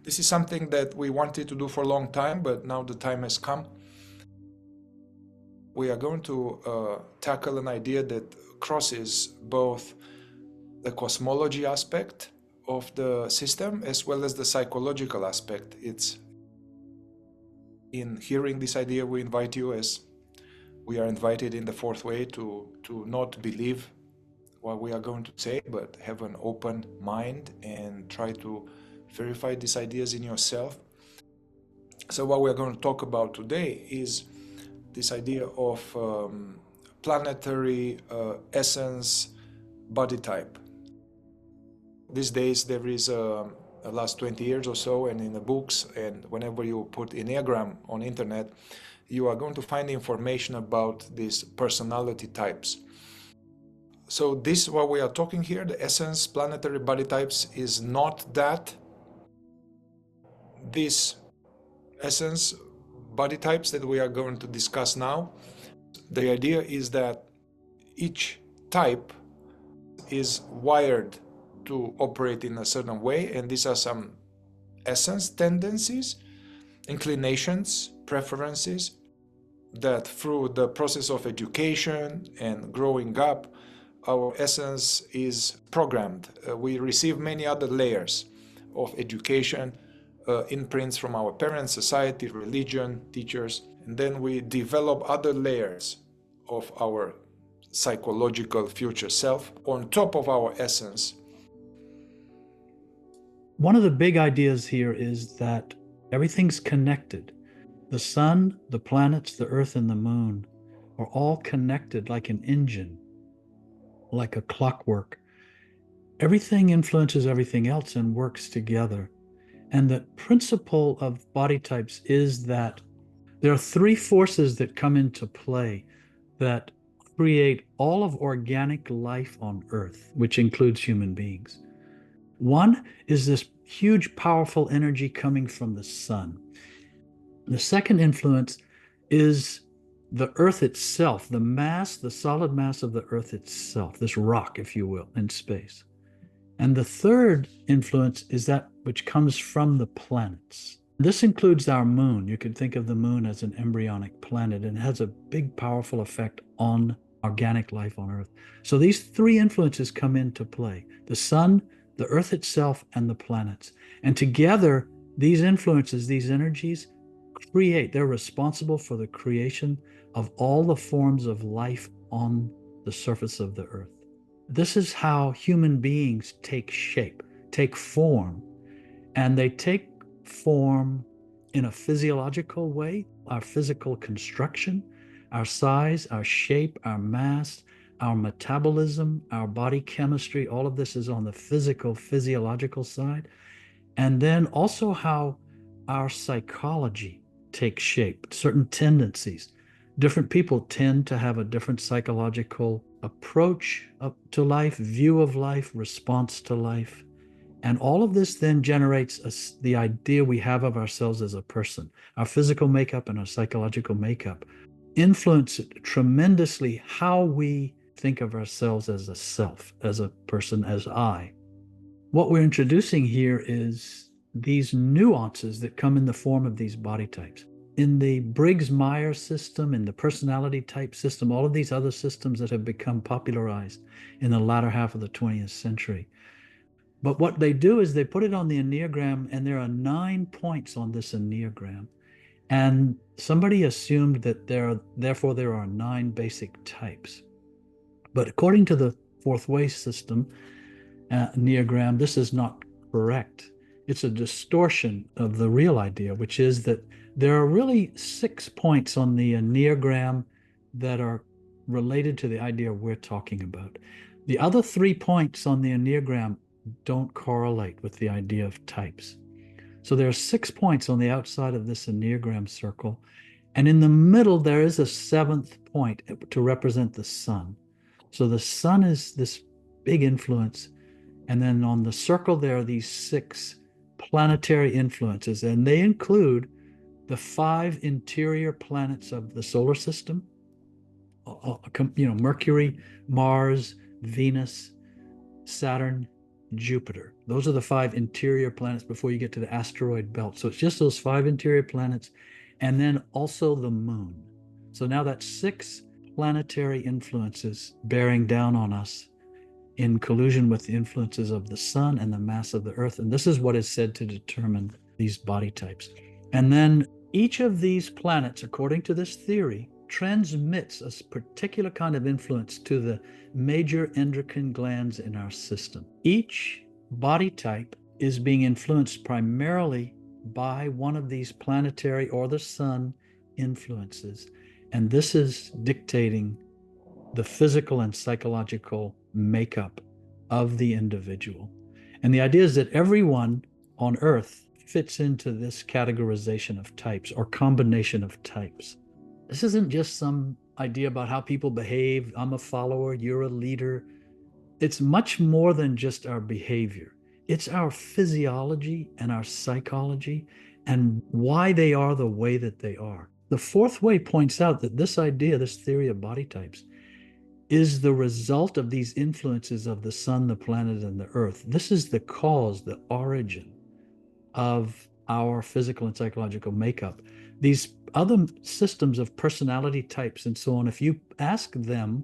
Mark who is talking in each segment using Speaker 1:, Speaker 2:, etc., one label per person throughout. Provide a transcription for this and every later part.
Speaker 1: This is something that we wanted to do for a long time, but now the time has come. We are going to tackle an idea that crosses both the cosmology aspect of the system as well as the psychological aspect. It's in hearing this idea, we invite you, as we are invited in the fourth way, to not believe what we are going to say, but have an open mind and try to verify these ideas in yourself. So what we're going to talk about today is this idea of planetary essence body type. These days there is the last 20 years or so, and in the books, and whenever you put Enneagram on internet, you are going to find information about these personality types. So this, what we are talking here, the essence planetary body types, is not that. This essence body types that we are going to discuss now, the idea is that each type is wired to operate in a certain way, and these are some essence tendencies, inclinations, preferences that through the process of education and growing up, our essence is programmed. We receive many other layers of education, imprints from our parents, society, religion, teachers, and then we develop other layers of our psychological future self on top of our essence.
Speaker 2: One of the big ideas here is that everything's connected. The sun, the planets, the earth, and the moon are all connected like an engine, like a clockwork. Everything influences everything else and works together. And the principle of body types is that there are three forces that come into play that create all of organic life on Earth, which includes human beings. One is this huge, powerful energy coming from the sun. The second influence is the Earth itself, the mass, the solid mass of the Earth itself, this rock, if you will, in space. And the third influence is that which comes from the planets. This includes our moon. You could think of the moon as an embryonic planet, and it has a big, powerful effect on organic life on Earth. So these three influences come into play: the sun, the Earth itself, and the planets. And together, these influences, these energies, they're responsible for the creation of all the forms of life on the surface of the Earth. This is how human beings take shape, take form, and they take form in a physiological way, our physical construction, our size, our shape, our mass, our metabolism, our body chemistry. All of this is on the physical, physiological side. And then also how our psychology takes shape, certain tendencies. Different people tend to have a different psychological approach to life, view of life, response to life. And all of this then generates the idea we have of ourselves as a person. Our physical makeup and our psychological makeup influence tremendously how we think of ourselves as a self, as a person, as I. What we're introducing here is these nuances that come in the form of these body types. In the Briggs-Myers system, in the personality type system, all of these other systems that have become popularized in the latter half of the 20th century. But what they do is they put it on the Enneagram, and there are 9 points on this Enneagram. And somebody assumed that therefore there are 9 basic types. But according to the fourth way system, Enneagram, this is not correct. It's a distortion of the real idea, which is that there are really 6 points on the Enneagram that are related to the idea we're talking about. The other 3 points on the Enneagram don't correlate with the idea of types. So there are 6 points on the outside of this Enneagram circle. And in the middle, there is a 7th point to represent the sun. So the sun is this big influence. And then on the circle, there are these 6 planetary influences, and they include the 5 interior planets of the solar system, Mercury, Mars, Venus, Saturn, Jupiter. Those are the 5 interior planets before you get to the asteroid belt. So it's just those 5 interior planets, and then also the moon. So now that's 6 planetary influences bearing down on us in collusion with the influences of the sun and the mass of the earth. And this is what is said to determine these body types. And then each of these planets, according to this theory, transmits a particular kind of influence to the major endocrine glands in our system. Each body type is being influenced primarily by one of these planetary or the sun influences. And this is dictating the physical and psychological makeup of the individual. And the idea is that everyone on Earth fits into this categorization of types or combination of types. This isn't just some idea about how people behave. I'm a follower, you're a leader. It's much more than just our behavior. It's our physiology and our psychology and why they are the way that they are. The fourth way points out that this idea, this theory of body types, is the result of these influences of the sun, the planet, and the earth. This is the cause, the origin of our physical and psychological makeup. These other systems of personality types and so on, if you ask them,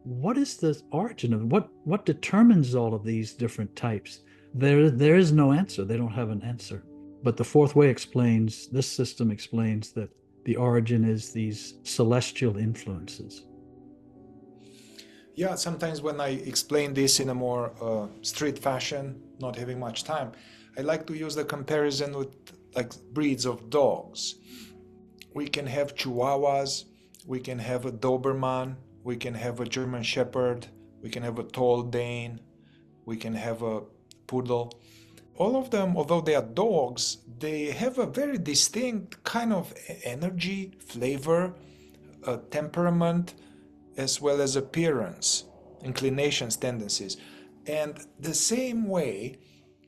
Speaker 2: what is the origin of what determines all of these different types? There is no answer. They don't have an answer. But the fourth way explains, this system explains that the origin is these celestial influences.
Speaker 1: Yeah, sometimes when I explain this in a more street fashion, not having much time, I like to use the comparison with like breeds of dogs. We can have Chihuahuas, we can have a Doberman, we can have a German Shepherd, we can have a tall Dane, we can have a Poodle. All of them, although they are dogs, they have a very distinct kind of energy, flavor, temperament, as well as appearance, inclinations, tendencies. And the same way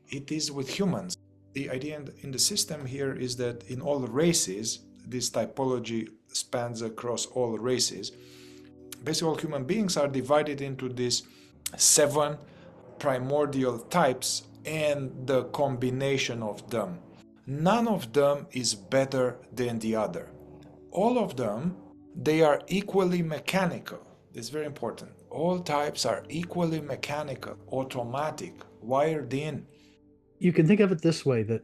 Speaker 1: it is with humans. The idea in the system here is that in all races, this typology spans across all races. Basically, all human beings are divided into these 7 primordial types and the combination of them. None of them is better than the other. All of them, they are equally mechanical. It's very important. All types are equally mechanical, automatic, wired in.
Speaker 2: You can think of it this way, that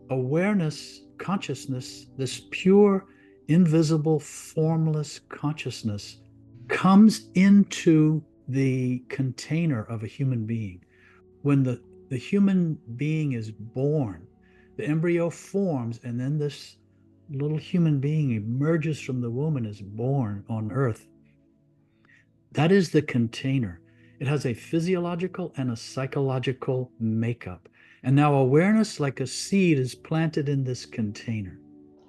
Speaker 2: awareness, consciousness, this pure, invisible, formless consciousness comes into the container of a human being. When the human being is born, the embryo forms, and then this little human being emerges from the womb and is born on Earth. That is the container. It has a physiological and a psychological makeup. And now awareness, like a seed, is planted in this container.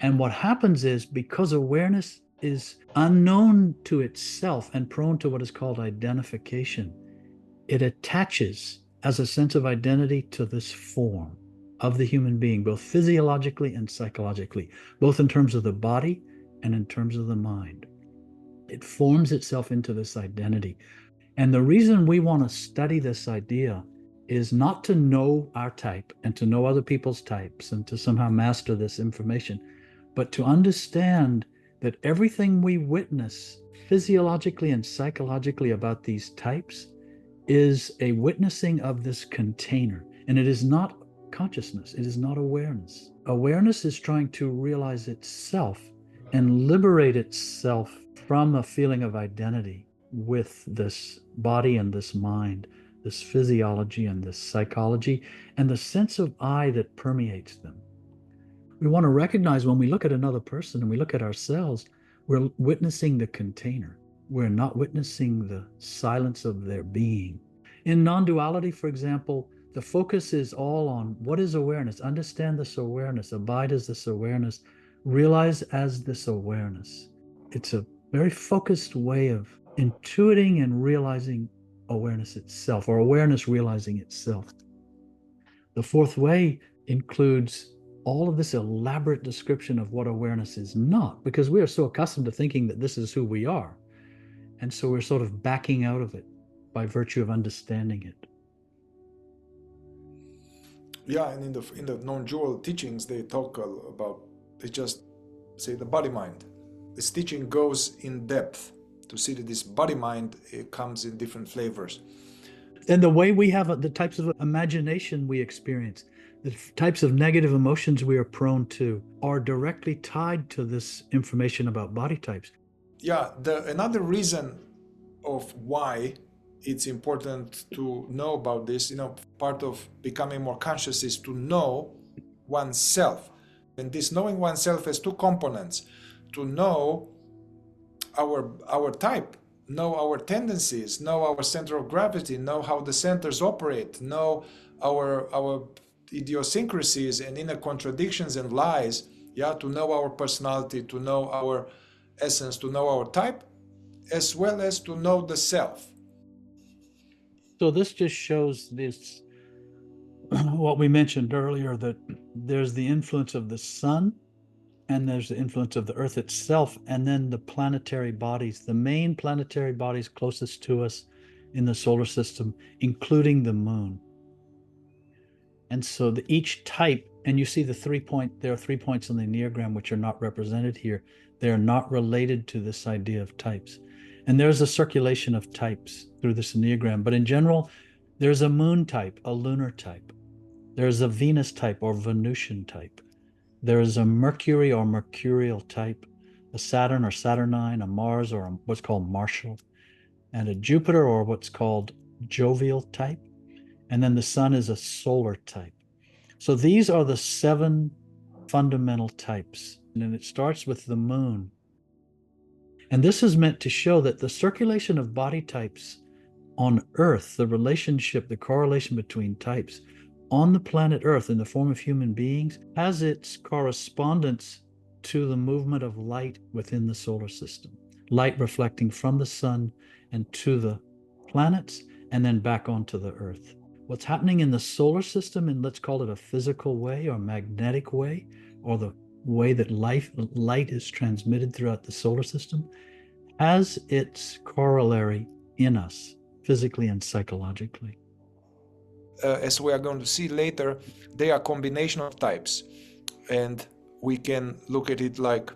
Speaker 2: And what happens is, because awareness is unknown to itself and prone to what is called identification, it attaches as a sense of identity to this form of the human being, both physiologically and psychologically, both in terms of the body and in terms of the mind. It forms itself into this identity. And the reason we want to study this idea is not to know our type and to know other people's types and to somehow master this information, but to understand that everything we witness physiologically and psychologically about these types is a witnessing of this container. And it is not consciousness, it is not awareness. Awareness is trying to realize itself and liberate itself from a feeling of identity with this body and this mind, this physiology and this psychology, and the sense of I that permeates them. We want to recognize when we look at another person and we look at ourselves, we're witnessing the container. We're not witnessing the silence of their being. In non-duality, for example, the focus is all on what is awareness, understand this awareness, abide as this awareness, realize as this awareness. It's a very focused way of intuiting and realizing awareness itself, or awareness realizing itself. The fourth way includes all of this elaborate description of what awareness is not, because we are so accustomed to thinking that this is who we are. And so we're sort of backing out of it by virtue of understanding it.
Speaker 1: Yeah, and in the non-dual teachings, they talk about, they just say the body mind. This teaching goes in depth to see that this body mind, it comes in different flavors.
Speaker 2: And the way we have the types of imagination we experience, the types of negative emotions we are prone to, are directly tied to this information about body types.
Speaker 1: Yeah, another reason of why it's important to know about this, part of becoming more conscious is to know oneself. And this knowing oneself has two components: to know our type, know our tendencies, know our center of gravity, know how the centers operate, know our idiosyncrasies and inner contradictions and lies. Yeah, to know our personality, to know our essence, to know our type, as well as to know the self.
Speaker 2: So this just shows this what we mentioned earlier, that there's the influence of the sun and there's the influence of the earth itself, and then the planetary bodies, the main planetary bodies closest to us in the solar system, including the moon. And so each type, and you see there are 3 points on the Enneagram which are not represented here. They are not related to this idea of types. And there's a circulation of types through this Enneagram. But in general, there's a moon type, a lunar type. There's a Venus type or Venusian type. There is a Mercury or mercurial type, a Saturn or Saturnine, a Mars or what's called martial, and a Jupiter or what's called jovial type. And then the sun is a solar type. So these are the 7 fundamental types. And it starts with the moon. And this is meant to show that the circulation of body types on Earth, the relationship, the correlation between types on the planet Earth in the form of human beings, has its correspondence to the movement of light within the solar system. Light reflecting from the sun and to the planets and then back onto the Earth. What's happening in the solar system, and let's call it a physical way or magnetic way, or the way that light is transmitted throughout the solar system, has its corollary in us, physically and psychologically.
Speaker 1: As we are going to see later, they are a combination of types. And we can look at it like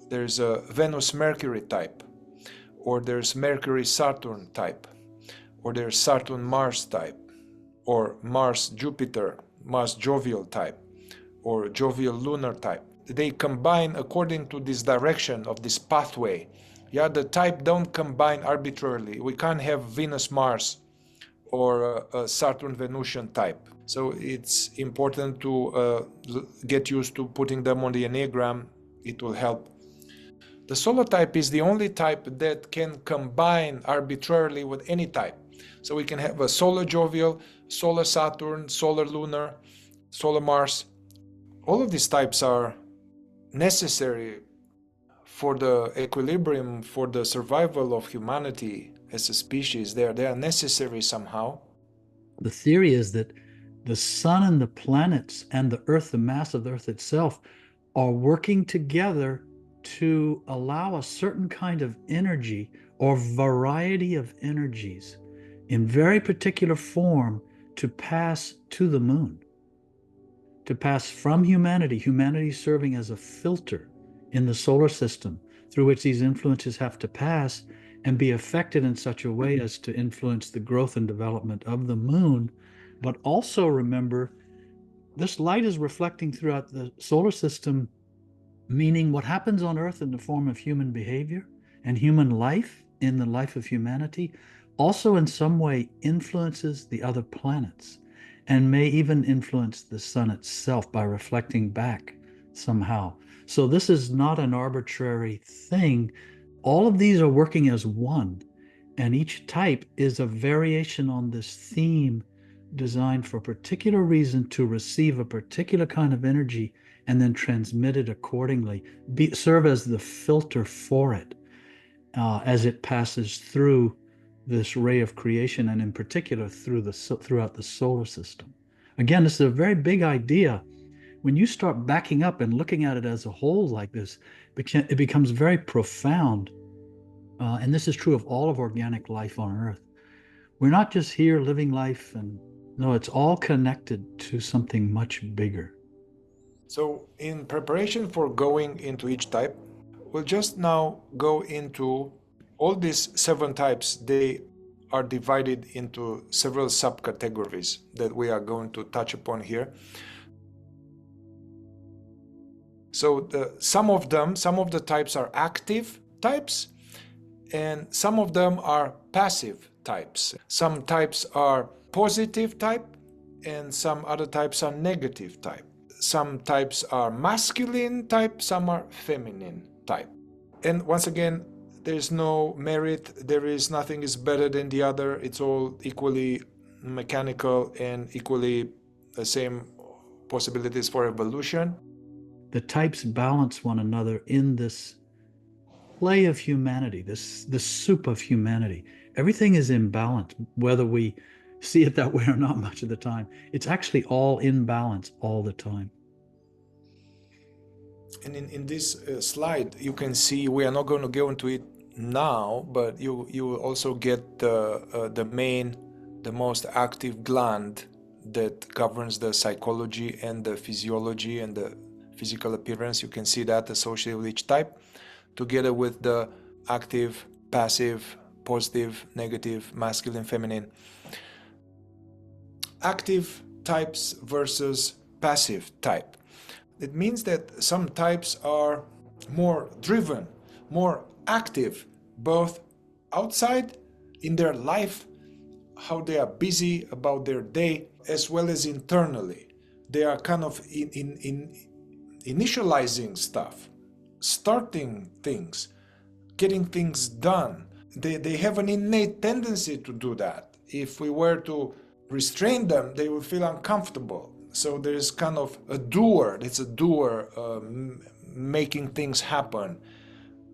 Speaker 1: there's a Venus-Mercury type, or there's Mercury-Saturn type, or there's Saturn-Mars type, or Mars-Jupiter, Mars-Jovial type, or Jovial-Lunar type. They combine according to this direction of this pathway. Yeah, the type don't combine arbitrarily. We can't have Venus-Mars or a Saturn-Venusian type. So it's important to get used to putting them on the Enneagram. It will help. The solar type is the only type that can combine arbitrarily with any type. So we can have a solar jovial, solar Saturn, solar lunar, solar Mars. All of these types are necessary for the equilibrium, for the survival of humanity as a species. They are necessary somehow.
Speaker 2: The theory is that the sun and the planets and the earth, the mass of the earth itself, are working together to allow a certain kind of energy or variety of energies in very particular form to pass to the moon, to pass from humanity serving as a filter in the solar system through which these influences have to pass and be affected in such a way as to influence the growth and development of the moon. But also remember, this light is reflecting throughout the solar system, meaning what happens on Earth in the form of human behavior and human life in the life of humanity also in some way influences the other planets and may even influence the sun itself by reflecting back somehow. So this is not an arbitrary thing. All of these are working as one, and each type is a variation on this theme designed for a particular reason to receive a particular kind of energy and then transmit it accordingly, serve as the filter for it as it passes through this ray of creation, and in particular throughout the solar system. Again, this is a very big idea. When you start backing up and looking at it as a whole like this, it becomes very profound. And this is true of all of organic life on Earth. We're not just here living life and No, it's all connected to something much bigger.
Speaker 1: So in preparation for going into each type, we'll just now go into all these 7 types. They are divided into several subcategories that we are going to touch upon here. So some of the types are active types, and some of them are passive types. Some types are positive type, and some other types are negative type. Some types are masculine type, some are feminine type. And once again, there is no merit, there is nothing is better than the other. It's all equally mechanical and equally the same possibilities for evolution.
Speaker 2: The types balance one another in this play of humanity, this soup of humanity. Everything is in balance, whether we see it that way or not much of the time. It's actually all in balance all the time.
Speaker 1: And in this slide, you can see, we are not going to go into it now, but you will also get the most active gland that governs the psychology and the physiology and the physical appearance. You can see that associated with each type, together with the active, passive, positive, negative, masculine, feminine. Active types versus passive type. It means that some types are more driven, more active, both outside in their life, how they are busy about their day, as well as internally. They are kind of in initializing stuff, starting things, getting things done. They have an innate tendency to do that. If we were to restrain them, they would feel uncomfortable. So there's kind of a doer. It's a doer making things happen,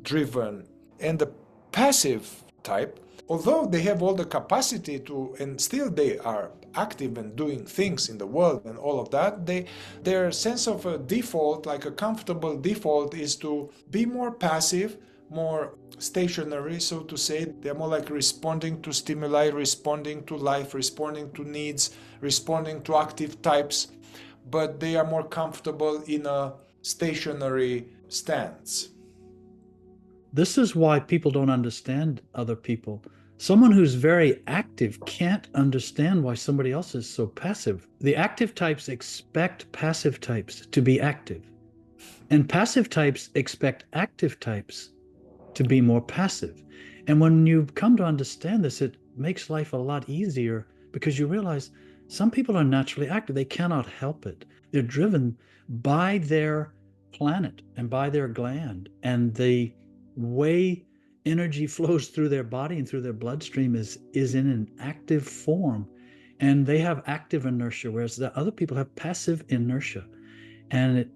Speaker 1: driven. And the passive type, although they have all the capacity to, and still they are active and doing things in the world and all of that, their sense of a default, like a comfortable default, is to be more passive, more stationary, so to say. They're more like responding to stimuli, responding to life, responding to needs, responding to active types, but they are more comfortable in a stationary stance.
Speaker 2: This is why people don't understand other people. Someone who's very active can't understand why somebody else is so passive. The active types expect passive types to be active, and passive types expect active types to be more passive. And when you come to understand this, it makes life a lot easier because you realize some people are naturally active. They cannot help it. They're driven by their planet and by their gland. And the way energy flows through their body and through their bloodstream is in an active form. And they have active inertia, whereas the other people have passive inertia. And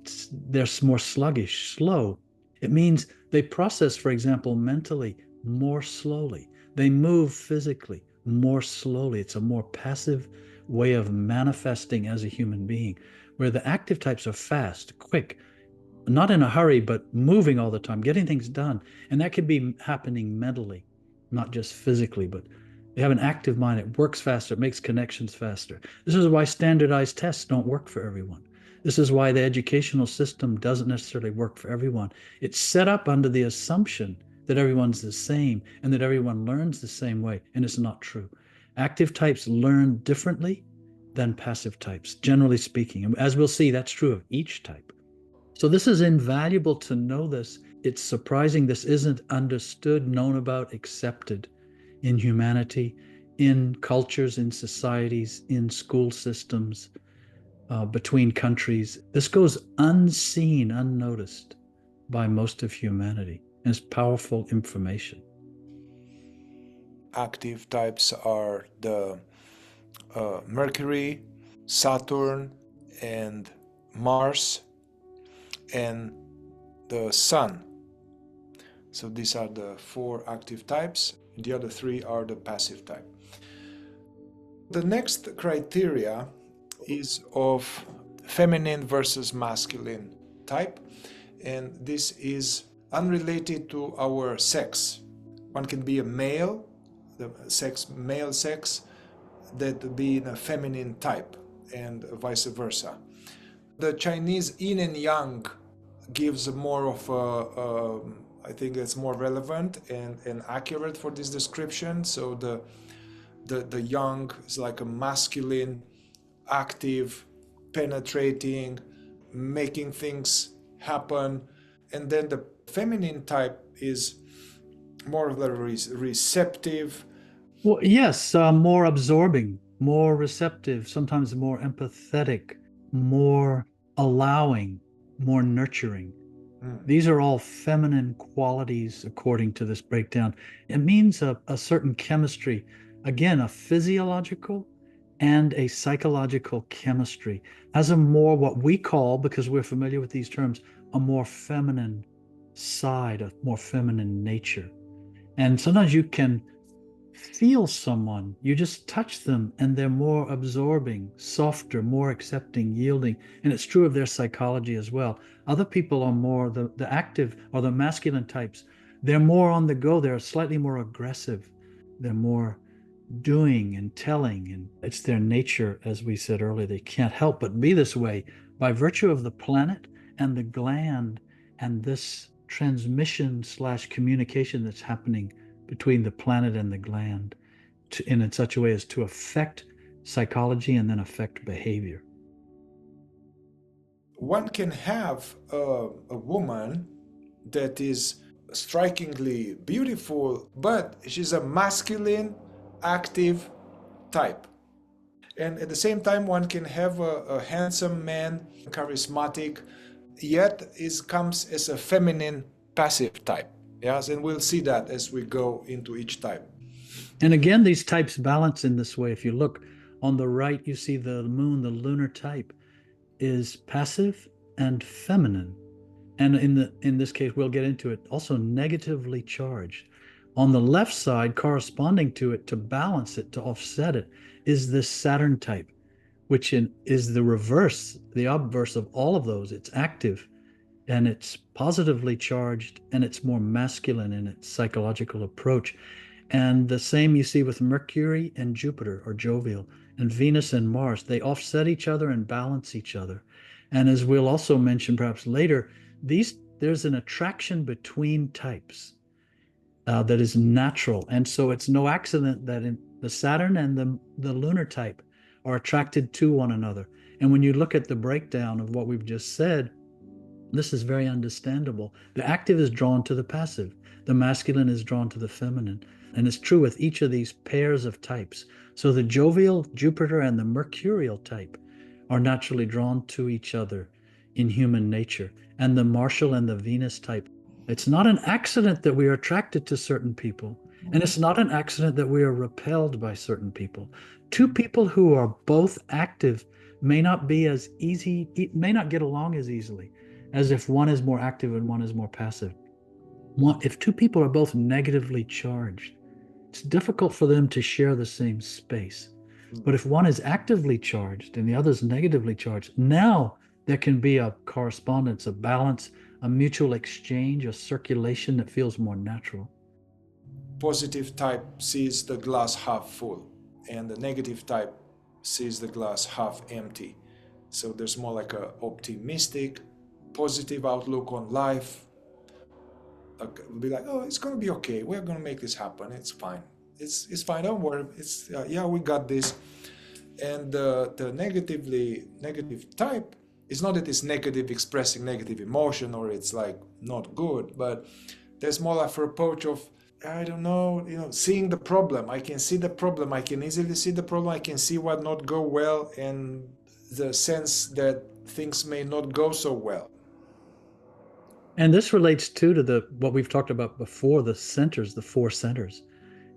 Speaker 2: they're more sluggish, slow. It means they process, for example, mentally more slowly. They move physically more slowly. It's a more passive way of manifesting as a human being, where the active types are fast, quick, not in a hurry, but moving all the time, getting things done. And that could be happening mentally, not just physically, but they have an active mind. It works faster, it makes connections faster. This is why standardized tests don't work for everyone. This is why the educational system doesn't necessarily work for everyone. It's set up under the assumption that everyone's the same and that everyone learns the same way, and it's not true. Active types learn differently than passive types, generally speaking. And as we'll see, that's true of each type. So this is invaluable to know this. It's surprising this isn't understood, known about, accepted in humanity, in cultures, in societies, in school systems, between countries. This goes unseen, unnoticed by most of humanity. And it's powerful information.
Speaker 1: Active types are the Mercury, Saturn, and Mars, and the Sun. So these are the 4 active types. The other 3 are the passive type. The next criteria is of feminine versus masculine type, and this is unrelated to our sex. One can be a male, the sex, male sex, that be in a feminine type and vice versa. The Chinese yin and yang gives more of I think it's more relevant and accurate for this description. So the yang is like a masculine, active, penetrating, making things happen. And then the feminine type is more of the receptive.
Speaker 2: Well, yes, more absorbing, more receptive, sometimes more empathetic, more allowing, more nurturing. These are all feminine qualities according to this breakdown. It means a certain chemistry, again, a physiological and a psychological chemistry, has a more what we call, because we're familiar with these terms, a more feminine side, a more feminine nature. And sometimes you can feel someone, you just touch them and they're more absorbing, softer, more accepting, yielding. And it's true of their psychology as well. Other people are more the active or the masculine types. They're more on the go. They're slightly more aggressive. They're more doing and telling. And it's their nature, as we said earlier. They can't help but be this way by virtue of the planet and the gland and this transmission / communication that's happening between the planet and the gland in such a way as to affect psychology and then affect behavior.
Speaker 1: One can have a woman that is strikingly beautiful, but she's a masculine, active type. And at the same time, one can have a handsome man, charismatic, yet comes as a feminine, passive type. Yes, and we'll see that as we go into each type.
Speaker 2: And again, these types balance in this way. If you look on the right, you see the moon, the lunar type is passive and feminine. And in this case, we'll get into it, also negatively charged. On the left side, corresponding to it, to balance it, to offset it, is this Saturn type, which is the reverse, the obverse of all of those. It's active and it's positively charged and it's more masculine in its psychological approach. And the same you see with Mercury and Jupiter, or jovial, and Venus and Mars. They offset each other and balance each other. And as we'll also mention perhaps later, there's an attraction between types that is natural. And so it's no accident that in the Saturn and the lunar type are attracted to one another. And when you look at the breakdown of what we've just said, this is very understandable. The active is drawn to the passive. The masculine is drawn to the feminine. And it's true with each of these pairs of types. So the jovial Jupiter and the mercurial type are naturally drawn to each other in human nature. And the Martial and the Venus type. It's not an accident that we are attracted to certain people. And it's not an accident that we are repelled by certain people. Two people who are both active may not be as easy, may not get along as easily as if one is more active and one is more passive. If two people are both negatively charged, it's difficult for them to share the same space. But if one is actively charged and the other is negatively charged, now there can be a correspondence, a balance, a mutual exchange, a circulation that feels more natural.
Speaker 1: Positive type sees the glass half full, and the negative type sees the glass half empty. So there's more like a optimistic, positive outlook on life. Be like, oh, it's gonna be okay. We're gonna make this happen. It's fine. It's fine. Don't worry. It's yeah, we got this. And the negative type is not that it's negative, expressing negative emotion, or it's like not good, but there's more like an approach of, I don't know, seeing the problem. I can see the problem. I can easily see the problem. I can see what not go well, and the sense that things may not go so well.
Speaker 2: And this relates too to what we've talked about before, the centers, the four centers.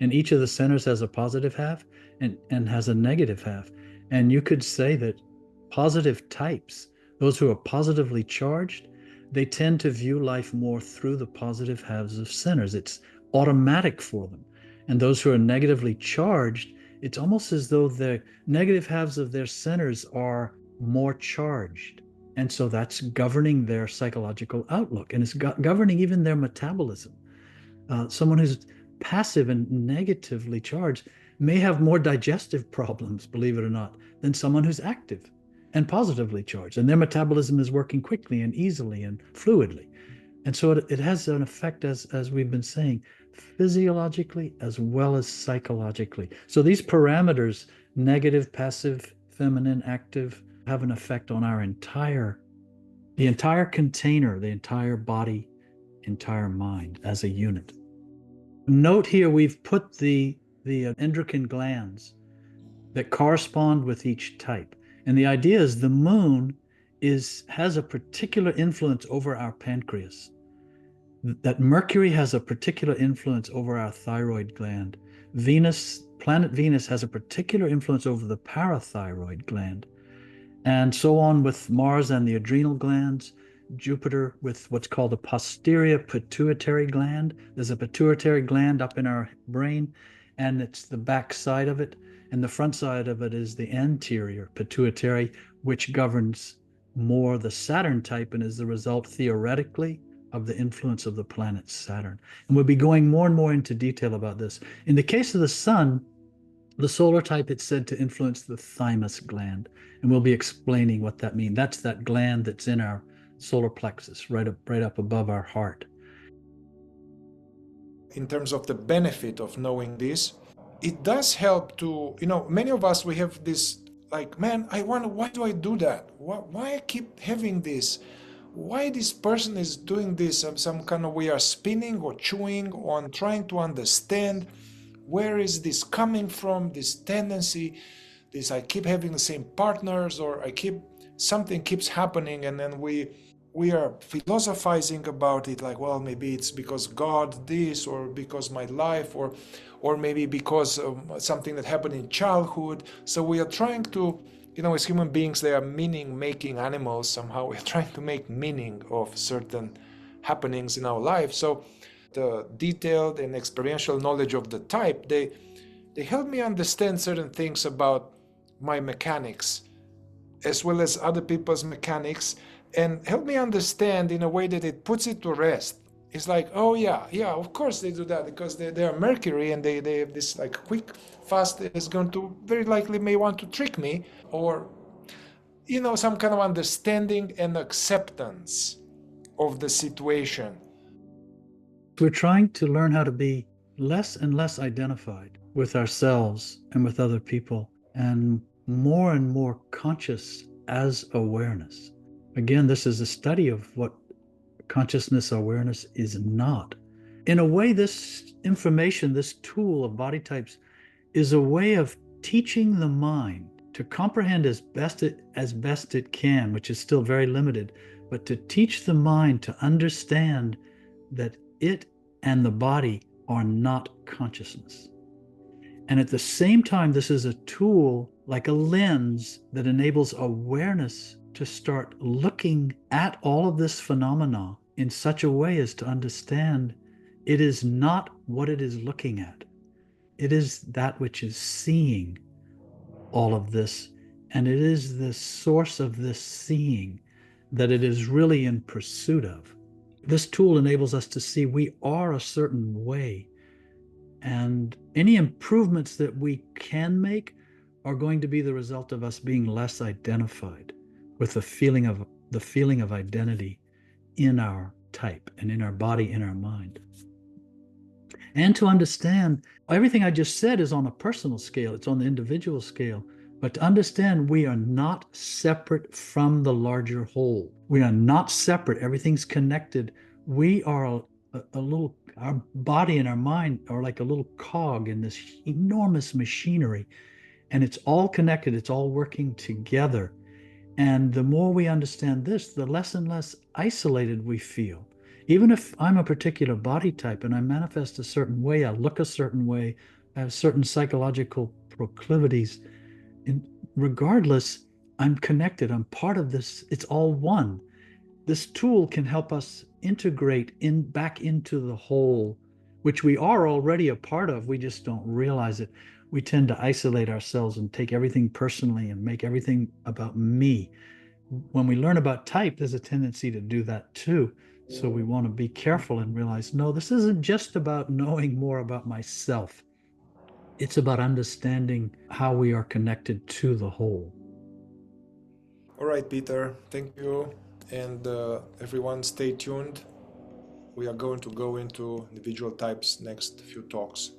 Speaker 2: And each of the centers has a positive half and has a negative half. And you could say that positive types, those who are positively charged, they tend to view life more through the positive halves of centers. It's automatic for them. And those who are negatively charged, it's almost as though the negative halves of their centers are more charged. And so that's governing their psychological outlook, and it's governing even their metabolism. Someone who's passive and negatively charged, may have more digestive problems, believe it or not, than someone who's active and positively charged, and their metabolism is working quickly and easily and fluidly. And so it has an effect, as we've been saying, physiologically as well as psychologically. So these parameters, negative, passive, feminine, active, have an effect on the entire container, the entire body, entire mind as a unit. Note here, we've put the endocrine glands that correspond with each type. And the idea is the moon has a particular influence over our pancreas, that Mercury has a particular influence over our thyroid gland. Planet Venus has a particular influence over the parathyroid gland, and so on with Mars and the adrenal glands, Jupiter with what's called the posterior pituitary gland. There's a pituitary gland up in our brain, and it's the back side of it. And the front side of it is the anterior pituitary, which governs more the Saturn type and is the result, theoretically, of the influence of the planet Saturn. And we'll be going more and more into detail about this. In the case of the sun, the solar type, it's said to influence the thymus gland. And we'll be explaining what that means. That's that gland that's in our solar plexus, right up above our heart.
Speaker 1: In terms of the benefit of knowing this, it does help to, many of us, we have this like, man, why do I do that? Why I keep having this? Why this person is doing this? Some kind of, we are spinning or chewing on trying to understand where is this coming from, this tendency, this I keep having the same partners, or something keeps happening, and then we are philosophizing about it, like, well, maybe it's because God this, or because my life, or maybe because of something that happened in childhood. So we are trying to, as human beings, they are meaning-making animals somehow. We're trying to make meaning of certain happenings in our life. So the detailed and experiential knowledge of the type, they help me understand certain things about my mechanics, as well as other people's mechanics, and help me understand in a way that it puts it to rest. It's like, oh yeah, of course they do that because they are Mercury, and they have this like quick, fast, is going to very likely may want to trick me, or some kind of understanding and acceptance of the situation.
Speaker 2: We're trying to learn how to be less and less identified with ourselves and with other people, and more conscious as awareness. Again, this is a study of what consciousness awareness is not. In a way, this information, this tool of body types, is a way of teaching the mind to comprehend as best it can, which is still very limited, but to teach the mind to understand that it and the body are not consciousness. And at the same time, this is a tool, like a lens, that enables awareness to start looking at all of this phenomena in such a way as to understand it is not what it is looking at. It is that which is seeing all of this, and it is the source of this seeing that it is really in pursuit of. This tool enables us to see we are a certain way, and any improvements that we can make are going to be the result of us being less identified with the feeling of identity in our type and in our body, in our mind. And to understand, everything I just said is on a personal scale, it's on the individual scale, but to understand we are not separate from the larger whole. We are not separate, everything's connected. We are our body and our mind are like a little cog in this enormous machinery, and it's all connected, it's all working together. And the more we understand this, the less and less isolated we feel. Even if I'm a particular body type and I manifest a certain way, I look a certain way, I have certain psychological proclivities, and regardless, I'm connected, I'm part of this, it's all one. This tool can help us integrate back into the whole, which we are already a part of, we just don't realize it. We tend to isolate ourselves and take everything personally and make everything about me. When we learn about type, there's a tendency to do that too. So we want to be careful and realize, no, this isn't just about knowing more about myself. It's about understanding how we are connected to the whole.
Speaker 1: All right, Peter, thank you. And everyone, stay tuned. We are going to go into individual types next few talks.